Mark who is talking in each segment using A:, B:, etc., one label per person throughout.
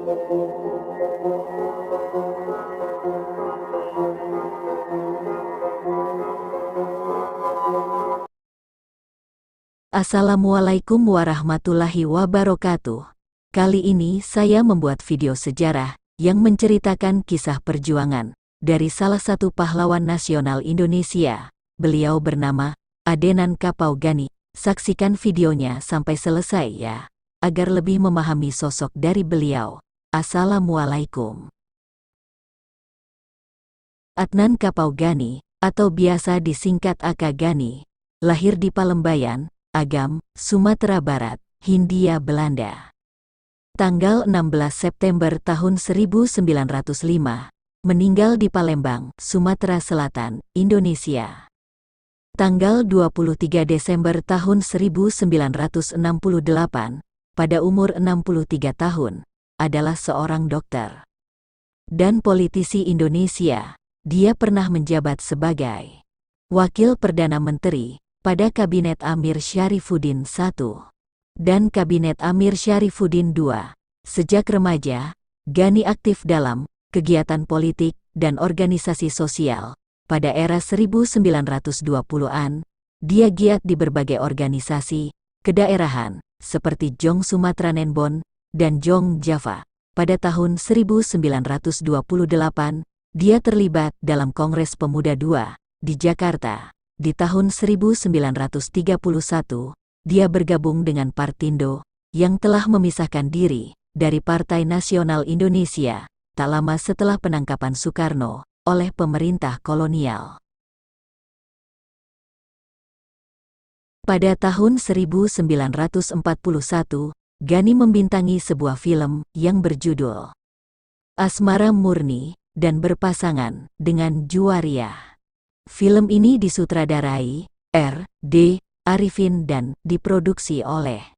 A: Assalamualaikum warahmatullahi wabarakatuh. Kali ini saya membuat video sejarah yang menceritakan kisah perjuangan dari salah satu pahlawan nasional Indonesia. Beliau bernama Adenan Kapaugani. Saksikan videonya sampai selesai ya, agar lebih memahami sosok dari beliau. Assalamualaikum. Adnan Kapaugani, atau biasa disingkat Aka Gani, lahir di Palembayan, Agam, Sumatera Barat, Hindia Belanda. Tanggal 16 September tahun 1905, meninggal di Palembang, Sumatera Selatan, Indonesia. Tanggal 23 Desember tahun 1968, pada umur 63 tahun, adalah seorang dokter dan politisi Indonesia. Dia pernah menjabat sebagai Wakil Perdana Menteri pada Kabinet Amir Syarifuddin I dan Kabinet Amir Syarifuddin II. Sejak remaja, Gani aktif dalam kegiatan politik dan organisasi sosial. Pada era 1920-an, dia giat di berbagai organisasi kedaerahan seperti Jong Sumatera Nenbon dan Jong Java. Pada tahun 1928, dia terlibat dalam Kongres Pemuda II di Jakarta. Di tahun 1931, dia bergabung dengan Partindo yang telah memisahkan diri dari Partai Nasional Indonesia tak lama setelah penangkapan Soekarno oleh pemerintah kolonial. Pada tahun 1941, Gani membintangi sebuah film yang berjudul Asmara Murni dan berpasangan dengan Juwariah. Film ini disutradarai R.D. Arifin dan diproduksi oleh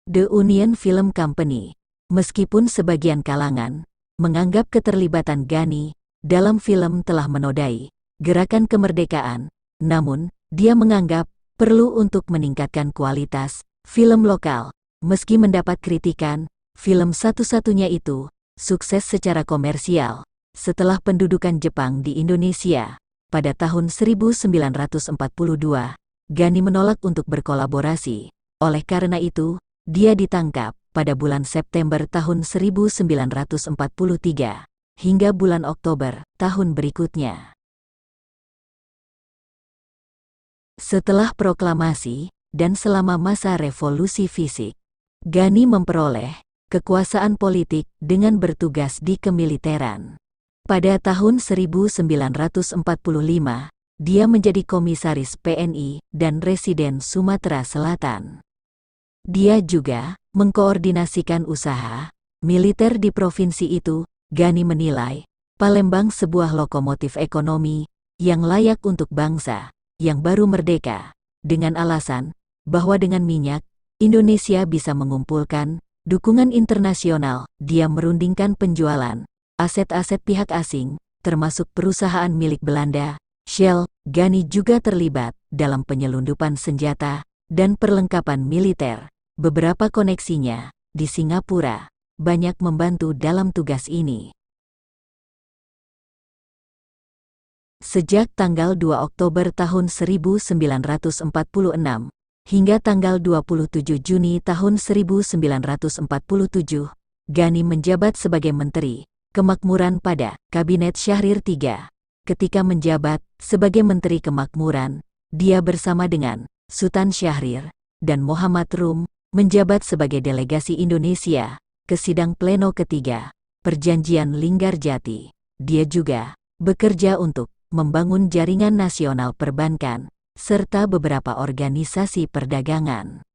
A: The Union Film Company. Meskipun sebagian kalangan menganggap keterlibatan Gani dalam film telah menodai gerakan kemerdekaan, namun dia menganggap perlu untuk meningkatkan kualitas film lokal. Meski mendapat kritikan, film satu-satunya itu sukses secara komersial. Setelah pendudukan Jepang di Indonesia pada tahun 1942, Gani menolak untuk berkolaborasi. Oleh karena itu, dia ditangkap pada bulan September tahun 1943 hingga bulan Oktober tahun berikutnya. Setelah proklamasi dan selama masa revolusi fisik, Gani memperoleh kekuasaan politik dengan bertugas di kemiliteran. Pada tahun 1945, dia menjadi komisaris PNI dan residen Sumatera Selatan. Dia juga mengkoordinasikan usaha militer di provinsi itu. Gani menilai Palembang sebuah lokomotif ekonomi yang layak untuk bangsa yang baru merdeka, dengan alasan bahwa dengan minyak, Indonesia bisa mengumpulkan dukungan internasional. Dia merundingkan penjualan aset-aset pihak asing, termasuk perusahaan milik Belanda, Shell. Gani juga terlibat dalam penyelundupan senjata dan perlengkapan militer. Beberapa koneksinya di Singapura banyak membantu dalam tugas ini. Sejak tanggal 2 Oktober tahun 1946 hingga tanggal 27 Juni tahun 1947, Gani menjabat sebagai Menteri Kemakmuran pada Kabinet Syahrir III. Ketika menjabat sebagai Menteri Kemakmuran, dia bersama dengan Sultan Syahrir dan Muhammad Rum menjabat sebagai delegasi Indonesia ke sidang pleno ketiga Perjanjian Linggarjati. Dia juga bekerja untuk membangun jaringan nasional perbankan serta beberapa organisasi perdagangan.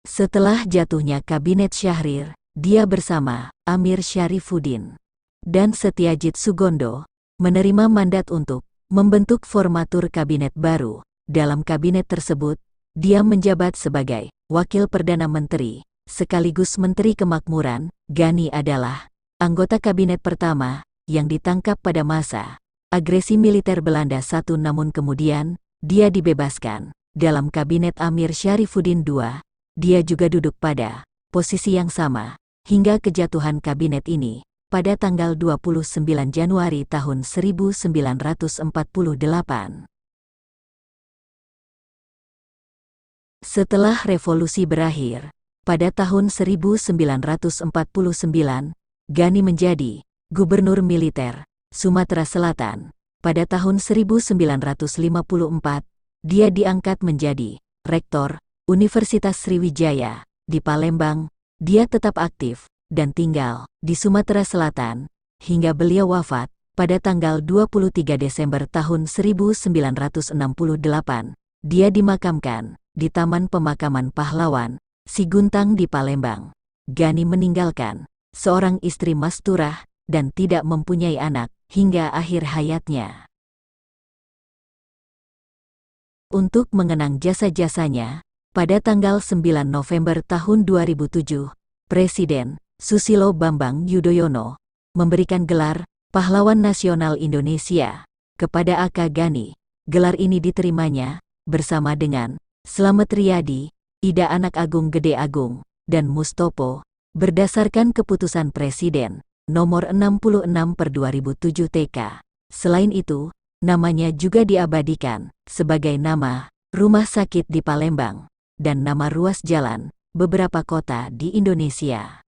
A: Setelah jatuhnya Kabinet Syahrir, dia bersama Amir Syarifuddin dan Setiajid Sugondo menerima mandat untuk membentuk formatur kabinet baru. Dalam kabinet tersebut, dia menjabat sebagai Wakil Perdana Menteri sekaligus Menteri Kemakmuran. Gani adalah anggota kabinet pertama yang ditangkap pada masa agresi militer Belanda I, namun kemudian dia dibebaskan. Dalam kabinet Amir Syarifuddin II, dia juga duduk pada posisi yang sama, hingga kejatuhan kabinet ini, pada tanggal 29 Januari tahun 1948. Setelah revolusi berakhir, pada tahun 1949, Gani menjadi gubernur militer Sumatera Selatan. Pada tahun 1954, dia diangkat menjadi rektor Universitas Sriwijaya di Palembang. Dia tetap aktif dan tinggal di Sumatera Selatan hingga beliau wafat pada tanggal 23 Desember tahun 1968. Dia dimakamkan di Taman Pemakaman Pahlawan Siguntang di Palembang. Gani meninggalkan seorang istri masturah dan tidak mempunyai anak hingga akhir hayatnya. Untuk mengenang jasa-jasanya, pada tanggal 9 November tahun 2007, Presiden Susilo Bambang Yudhoyono memberikan gelar Pahlawan Nasional Indonesia kepada A.K. Gani. Gelar ini diterimanya bersama dengan Slamet Riyadi, Ida Anak Agung Gede Agung, dan Mustopo, berdasarkan keputusan Presiden nomor 66/2007 TK. Selain itu, namanya juga diabadikan sebagai nama rumah sakit di Palembang dan nama ruas jalan beberapa kota di Indonesia.